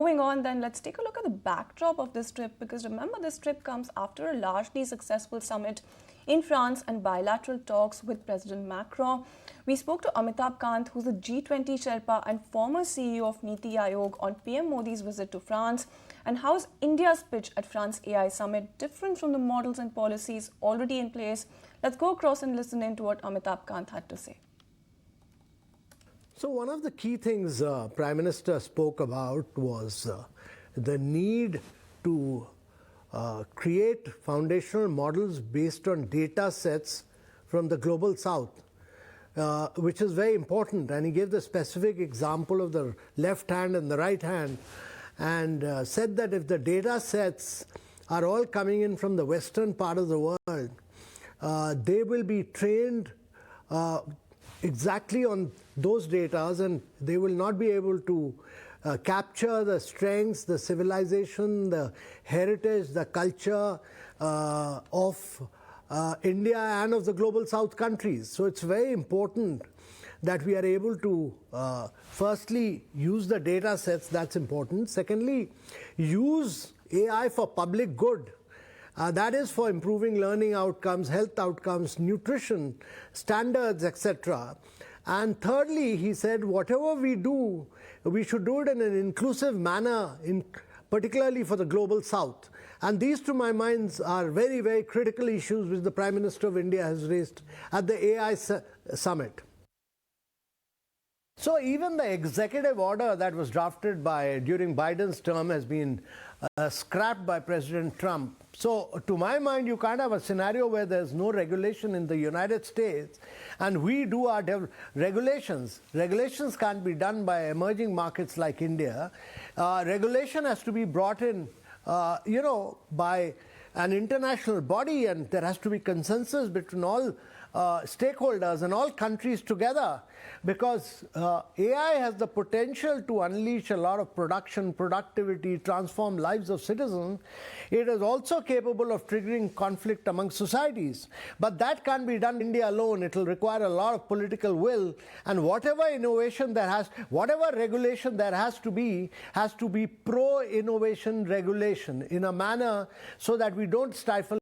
Moving on then, let's take a look at the backdrop of this trip, because remember, this trip comes after a largely successful summit in France and bilateral talks with President Macron. We spoke to Amitabh Kant, who's a G20 Sherpa and former CEO of Niti Aayog, on PM Modi's visit to France, and how's India's pitch at France AI Summit different from the models and policies already in place. Let's go across and listen in to what Amitabh Kant had to say. So one of the key things Prime Minister spoke about was the need to create foundational models based on data sets from the global south, which is very important. And he gave the specific example of the left hand and the right hand, and said that if the data sets are all coming in from the western part of the world, they will be trained exactly on those data, and they will not be able to capture the strengths, the civilization, the heritage, the culture of India and of the global south countries. So it's very important that we are able to firstly use the data sets. That's important. Secondly, use AI for public good. That is for improving learning outcomes, health outcomes, nutrition, standards, etc. And thirdly, he said, whatever we do, we should do it in an inclusive manner, particularly for the global south. And these, to my mind, are very, very critical issues which the Prime Minister of India has raised at the AI summit. So even the executive order that was drafted during Biden's term has been scrapped by President Trump. So to my mind, you can't have a scenario where there's no regulation in the United States and we do our regulations. Regulations can't be done by emerging markets like India. Regulation has to be brought in, by an international body, and there has to be consensus between all stakeholders and all countries together, because AI has the potential to unleash a lot of productivity, transform lives of citizens. It is also capable of triggering conflict among societies. But that can't be done in India alone. It will require a lot of political will, and whatever innovation whatever regulation there has to be pro-innovation regulation in a manner so that we don't stifle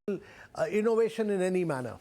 innovation in any manner.